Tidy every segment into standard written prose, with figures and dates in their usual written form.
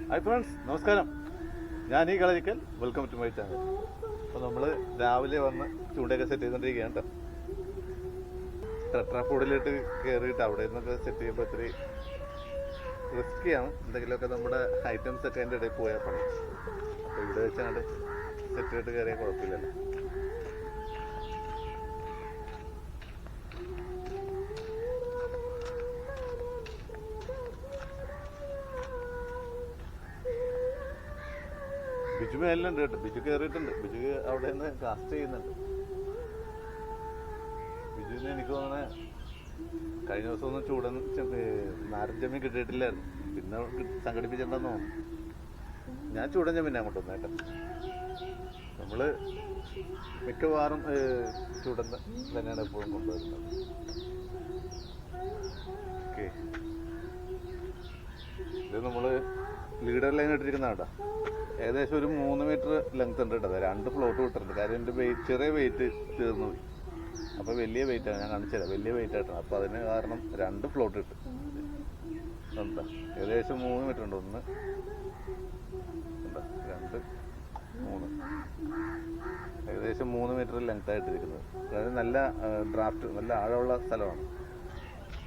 Hi friends, നമസ്കാരം. ഞാൻ ഈ Kalarikkal. Welcome to my channel. അപ്പോൾ നമ്മൾ രാവിലെ വന്ന് ചൂണ്ടയൊക്കെ സെറ്റ് ചെയ്തുകൊണ്ടിരിക്കുകയാണ് കേട്ടോ. ടെട്രാപോഡിലിട്ട് കയറിയിട്ട് അവിടെ നിന്നൊക്കെ സെറ്റ് ചെയ്യുമ്പോൾ ഇത്തിരി റിസ്ക്കിയാണ്. എന്തെങ്കിലുമൊക്കെ നമ്മുടെ ഐറ്റംസ് ഒക്കെ അതിൻ്റെ ഇടയിൽ പോയാൽ പണി. അപ്പോൾ ഇവിടെ വെച്ചാണ്ട് സെറ്റ് ചെയ്തിട്ട് കയറിയാൽ കുഴപ്പമില്ലല്ലോ. ബിജു മേലുണ്ട് കേട്ടോ. ബിജു കയറിയിട്ടുണ്ട്. ബിജു അവിടെ നിന്ന് കാസ്റ്റ് ചെയ്യുന്നുണ്ട്. ബിജുവിന് എനിക്ക് തോന്നണേ കഴിഞ്ഞ ദിവസം ഒന്നും നാരൻ ചെമ്മീൻ കിട്ടിയിട്ടില്ലായിരുന്നു. പിന്നെ സംഘടിപ്പിച്ചിട്ടുണ്ടെന്ന് തോന്നുന്നു. ഞാൻ ചൂടൻ ചെമ്മീനെ അങ്ങോട്ട് വന്നേട്ടോ. നമ്മള് മിക്കവാറും ചൂടൻ തന്നെയാണ് എപ്പോഴും കൊണ്ടുവരുന്നത്. ഓക്കെ, ഇത് നമ്മള് ലീഡർ ലൈൻ ഇട്ടിരിക്കുന്ന കേട്ടോ. ഏകദേശം ഒരു 3 മീറ്റർ ലെങ്ത് ഉണ്ട് കേട്ടോ. 2 ഫ്ലോട്ട് വിട്ടിട്ടുണ്ട്. കാര്യം എൻ്റെ ചെറിയ വെയിറ്റ് തീർന്നു പോയി. അപ്പോൾ വലിയ വെയിറ്റാണ് ഞാൻ കാണിച്ചു തരാം. വലിയ വെയിറ്റ് ആയിട്ടാണ്. അപ്പോൾ അതിന് കാരണം 2 ഫ്ലോട്ട് ഇട്ട് എന്താ ഏകദേശം 3 മീറ്റർ ഉണ്ട്. 1 എന്താ 2 3 ഏകദേശം 3 മീറ്റർ ലെങ്ത് ആയിട്ടിരിക്കുന്നത്. അതായത് നല്ല ഡ്രാഫ്റ്റ്, നല്ല ആഴമുള്ള സ്ഥലമാണ്.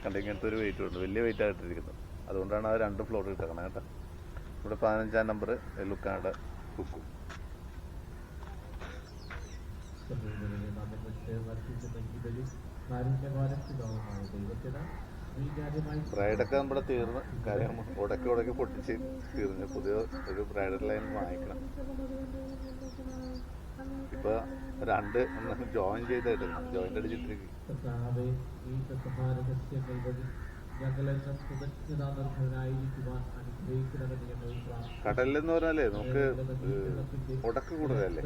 കണ്ട ഇങ്ങനത്തെ ഒരു വെയിറ്റ് ഉണ്ട്. വലിയ വെയിറ്റ് ആയിട്ടിരിക്കുന്നത്. അതുകൊണ്ടാണ് അത് 2 ഫ്ലോട്ട് ഇട്ടേക്കണം കേട്ടോ. ഇവിടെ 15-ാം നമ്പർ ലുക്കാണ്ട് കുക്കും. ബ്രൈഡൊക്കെ നമ്മുടെ തീർന്ന്. കാര്യം ഉടക്കി പൊട്ടിച്ച് തീർന്ന്. പുതിയ ഒരു ബ്രൈഡൽ ലൈൻ വാങ്ങിക്കണം. ഇപ്പൊ 2 ജോയിൻ ചെയ്തായിട്ട് ജോയിന്റ് അടിച്ചിട്ടിരിക്കും. കടലിലെന്ന് പറഞ്ഞാലേ നമുക്ക് ഉടക്ക് കൂടുതലല്ലേ.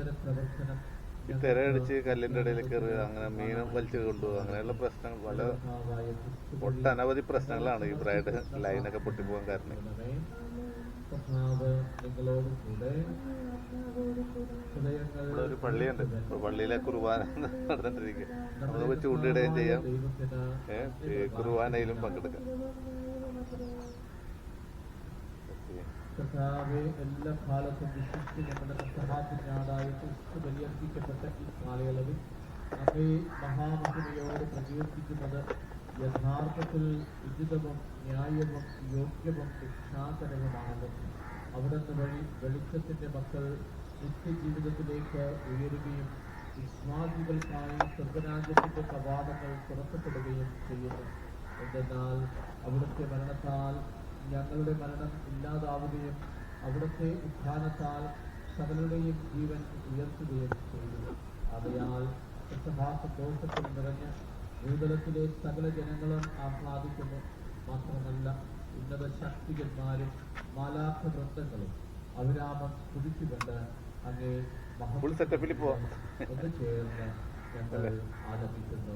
ഈ തിരയടിച്ച് കല്ലിന്റെ ഇടയിൽ കയറുക, അങ്ങനെ മീനും വലിച്ചു കൊണ്ടുപോകുക, അങ്ങനെയുള്ള പ്രശ്നങ്ങൾ, പല ഒട്ടനവധി പ്രശ്നങ്ങളാണ് ഈ ബ്രൈഡ് ലൈനൊക്കെ പൊട്ടിപ്പോകാൻ കാരണം. ഇവിടെ ഒരു പള്ളിയുണ്ട്. പള്ളിയിലെ കുർബാന നടന്നിട്ടിരിക്കുക. നമുക്ക് ചൂണ്ടിടുകയും ചെയ്യാം, കുർബാനയിലും പങ്കെടുക്കാം. കർത്താവെ, എല്ലാ കാലത്തും വിശ്വസിച്ച് നമ്മുടെ കർത്താവിനാടായി ക്രിസ്തു ബലിയർപ്പിക്കപ്പെട്ട ഈ കാലയളവിൽ നമ്മെ മഹാമഹിമയോട് പ്രകീർത്തിക്കുന്നത് യഥാർത്ഥത്തിൽ ഉചിതവും ന്യായവും യോഗ്യവും രക്ഷാകരവുമാണെന്നും അവിടുന്ന് വഴി വെളിച്ചത്തിന്റെ മക്കൾ നിത്യജീവിതത്തിലേക്ക് ഉയരുകയും വിശ്വാസികൾക്കായി സ്വർഗരാജ്യത്തിന്റെ കവാടങ്ങൾ തുറക്കപ്പെടുകയും ചെയ്യുന്നു. എന്തെന്നാൽ അവിടുത്തെ മരണത്താൽ ഞങ്ങളുടെ മരണം ഇല്ലാതാവുകയും അവിടുത്തെ ഉത്ഥാനത്താൽ സകലരുടെയും ജീവൻ ഉയർത്തുകയും ചെയ്തു. ആകയാൽ സന്തോഷത്തിൽ നിറഞ്ഞ് ഭൂതലത്തിലെ സകല ജനങ്ങളും ആഹ്ലാദിക്കുന്നു. മാത്രമല്ല, ഉന്നത ശക്തികന്മാരും മാലാഖ വൃന്ദങ്ങളും അവിരാമം സ്തുതിച്ചുകൊണ്ട് അങ്ങേ ഒന്ന് ചേർന്ന് ഞങ്ങൾ ആലപിക്കുന്നു.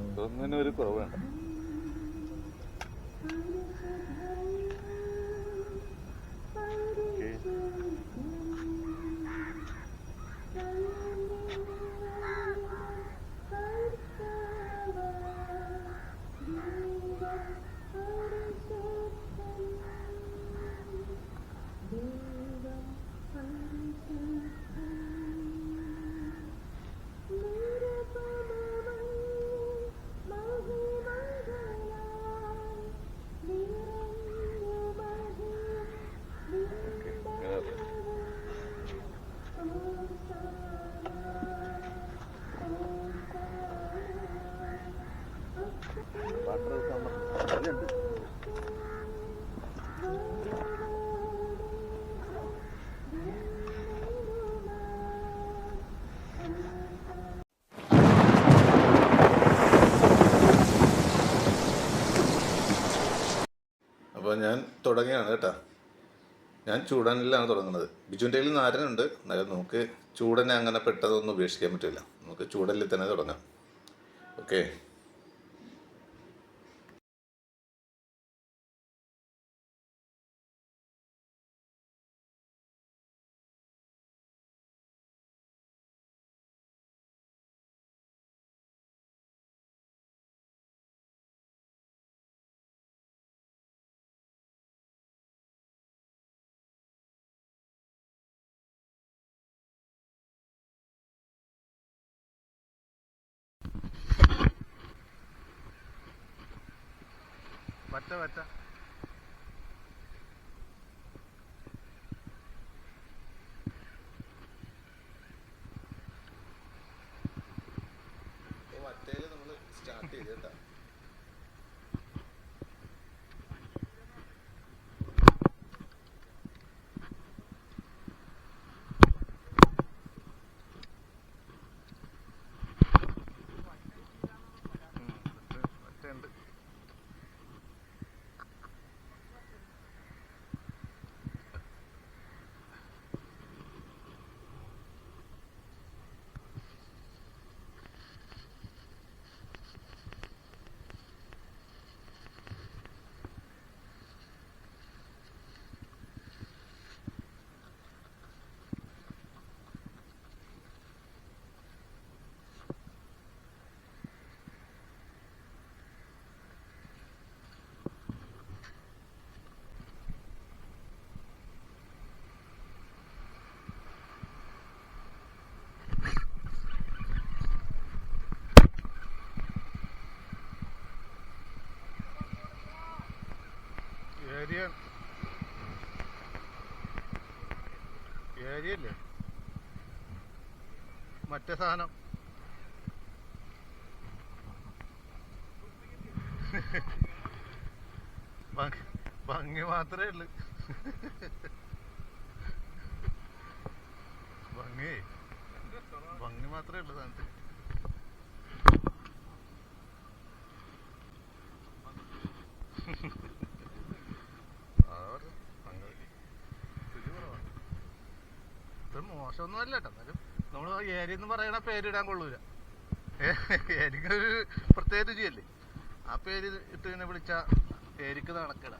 അപ്പോൾ ഞാൻ തുടങ്ങിയാണ് കേട്ടോ. ഞാൻ ചൂടനിലാണ് തുടങ്ങുന്നത്. ബിജുവിൻ്റെ കയ്യിൽ നാരനുണ്ട്. എന്നാലും നമുക്ക് ചൂടനെ അങ്ങനെ പെട്ടതൊന്നും ഉപേക്ഷിക്കാൻ പറ്റില്ല. നമുക്ക് ചൂടനിൽ തന്നെ തുടങ്ങാം. ഓക്കെ. വറ്റ വറ്റ വറ്റയില് നമ്മള് സ്റ്റാർട്ട് ചെയ്ത് കേട്ടാ. വറ്റയുണ്ട്. ഏരിയല്ലേ മറ്റേ സാധനം. ഭംഗി മാത്രമേ ഉള്ളു. ഭംഗി മാത്രമേ ഉള്ളു സാധനത്തിന്. മോശമൊന്നും അല്ല കേട്ടോ. എന്നാലും നമ്മൾ ഏരി എന്ന് പറയണ പേരിടാൻ കൊള്ളൂല. ഏരിക്കൊരു പ്രത്യേക രുചിയല്ലേ. ആ പേര് ഇട്ട് ഇങ്ങനെ വിളിച്ച ഏരിക്ക് നടക്കിട.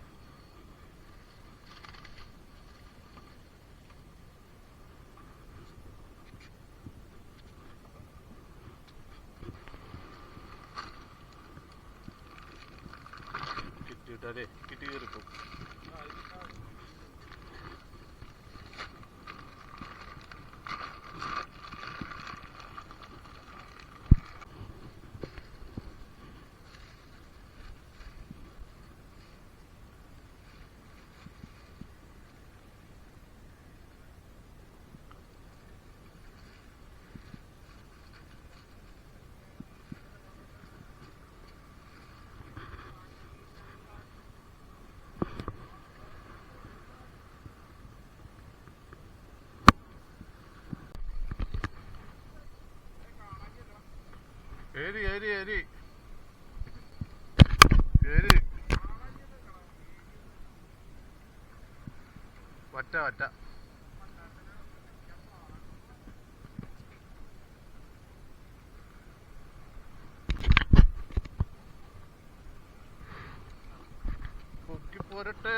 കിട്ടിയിട്ടേ കിട്ടി കയറിപ്പോ. ഏരി ഏരി ഏരി ഏരി വറ്റ വറ്റ. പൊക്കി പോരട്ടെ.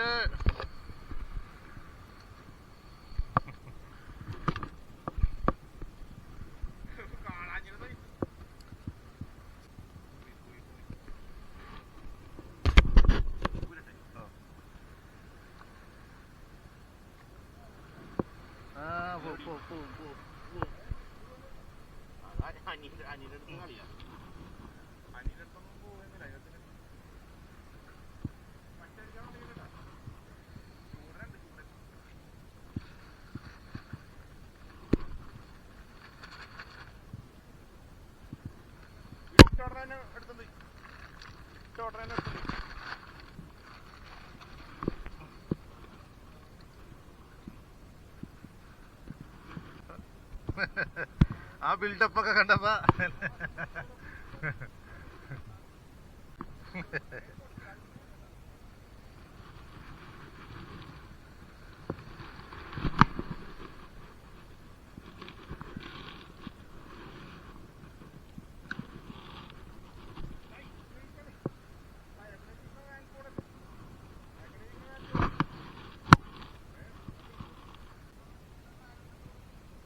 ആ ബിൽഡപ്പൊക്കെ കണ്ടപ്പോ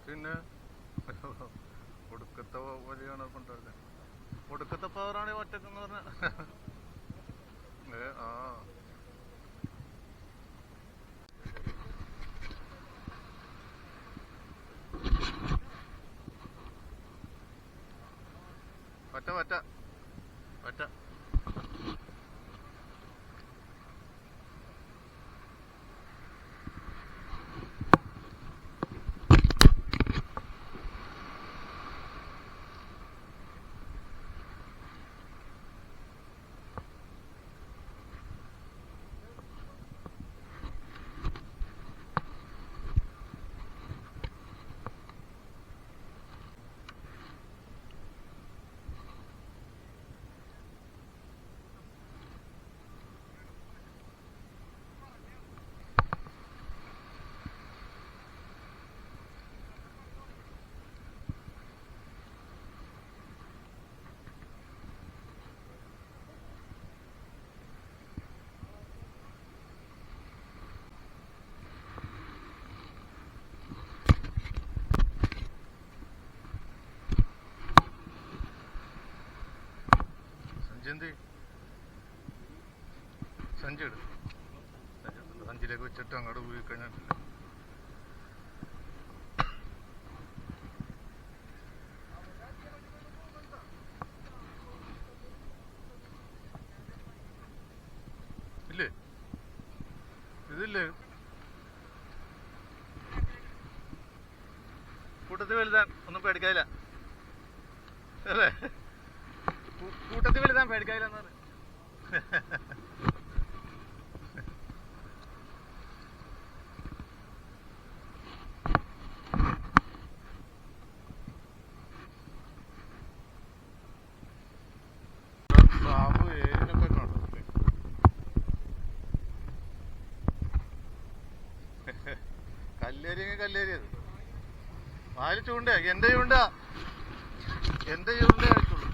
പിന്നെ ഒടുക്കത്തെ വലിയാണ് കൊണ്ടുവരുന്നത്. ഒടുക്കത്തെ പവറാണ് ഒറ്റക്കെന്ന് പറഞ്ഞ. ആ വറ്റ വറ്റ വറ്റ എന്ത് സഞ്ചി ഇട്, സഞ്ചിയിലേക്ക് വെച്ചിട്ട് അങ്ങോട്ട് പോയി കഴിഞ്ഞാൽ ഇല്ലേ, ഇതില്ലേ കൂട്ടത്തിൽ വലുതാൻ ഒന്നും പേടിക്കാനില്ല അല്ലേ, കൂട്ടത്തിൽ വലുതാൻ പേടിക്കാനില്ല എന്ന് പറയും. ബാബു ഏരിനൊക്കെ കണ്ടോ, കല്ലേരി കല്ലേരിയത് വാല് ചൂണ്ട, എന്റെ ചൂണ്ട ആയിട്ടുള്ളൂ.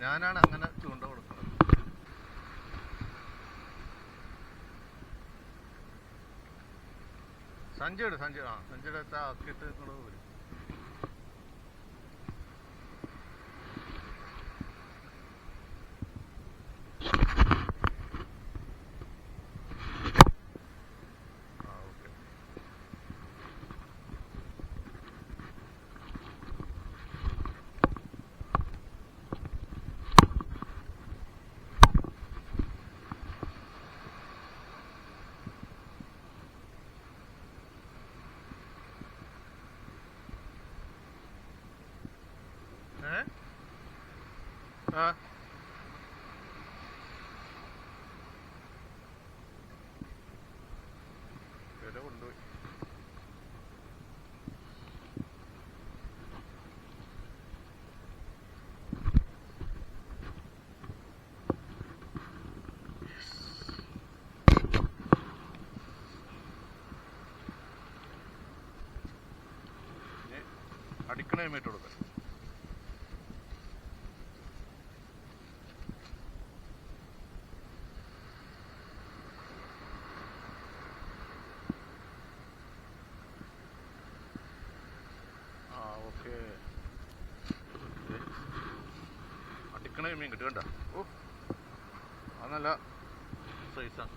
ഞാനാണ് അങ്ങനെ ചൂണ്ട കൊടുക്കുന്നത്. സഞ്ചിയുടെ അടുത്ത് ആക്കിയിട്ട് നിങ്ങൾ വരും. കൊണ്ടുപോയി അടിക്കണേ മേറ്റ് കൊടുക്കാൻ. ഓക്കെ, അടിക്കണ മീൻ കിട്ടി കണ്ട. ഓ, അത് നല്ല സൈസാണ്.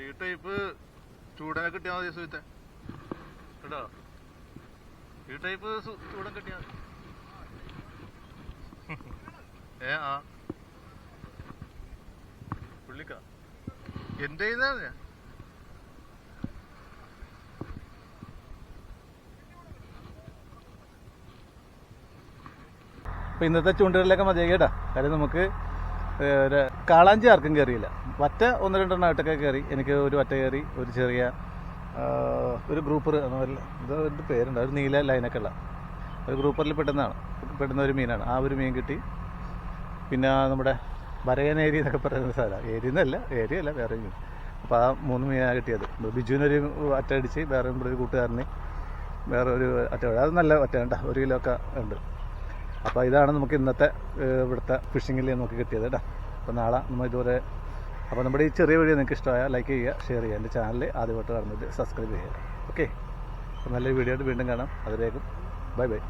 ഈ ടൈപ്പ് ചൂടനെ കിട്ടിയാൽ മതി സുഹൃത്തെ കേട്ടോ, ഈ ടൈപ്പ് ചൂടൻ കിട്ടിയാൽ മതി. ആ പുള്ളിക്ക എന്റെ ഇതാണ്. അപ്പോൾ ഇന്നത്തെ ചൂണ്ടകളിലൊക്കെ മതിയായി കേട്ടോ. കാര്യം നമുക്ക് കാളാഞ്ചി ആർക്കും കയറിയില്ല. വറ്റ 1-2 ആയിട്ടൊക്കെ കയറി. എനിക്ക് ഒരു വറ്റ കയറി, ഒരു ചെറിയ ഒരു ഗ്രൂപ്പർ ഇതൊരു പേരുണ്ട്, ഒരു നീല ലൈനൊക്കെ ഉള്ള ഒരു ഗ്രൂപ്പറിൽ പെട്ടുന്ന ഒരു മീനാണ്. ആ ഒരു മീൻ കിട്ടി. പിന്നെ നമ്മുടെ വരയൻ ഏരി എന്നൊക്കെ പറയുന്ന സ്ഥലം, ഏരിയ അല്ല വേറെ മീൻ. അപ്പോൾ ആ 3 മീനാണ് കിട്ടിയത്. ബിജുവിനൊരു അറ്റ അടിച്ച്, വേറെ ഒരു കൂട്ടുകാരന് വേറെ ഒരു അറ്റ, അത് നല്ല അറ്റ ഉണ്ട്, 1 കിലോ ഒക്കെ ഉണ്ട്. അപ്പോൾ ഇതാണ് നമുക്ക് ഇന്നത്തെ ഇവിടുത്തെ ഫിഷിങ്ങിൽ നമുക്ക് കിട്ടിയത് കേട്ടോ. അപ്പോൾ നാളെ നമ്മൾ ഇതുവരെ, അപ്പോൾ നമ്മുടെ ഈ ചെറിയ വീഡിയോ നിങ്ങൾക്ക് ഇഷ്ടമായാൽ ലൈക്ക് ചെയ്യുക, ഷെയർ ചെയ്യുക, എൻ്റെ ചാനൽ ആദ്യമായിട്ട് കാണുന്നത് സബ്സ്ക്രൈബ് ചെയ്യുക. ഓക്കെ, അപ്പോൾ നല്ലൊരു വീഡിയോ ആയിട്ട് വീണ്ടും കാണാം. അതിലേക്കും ബൈ.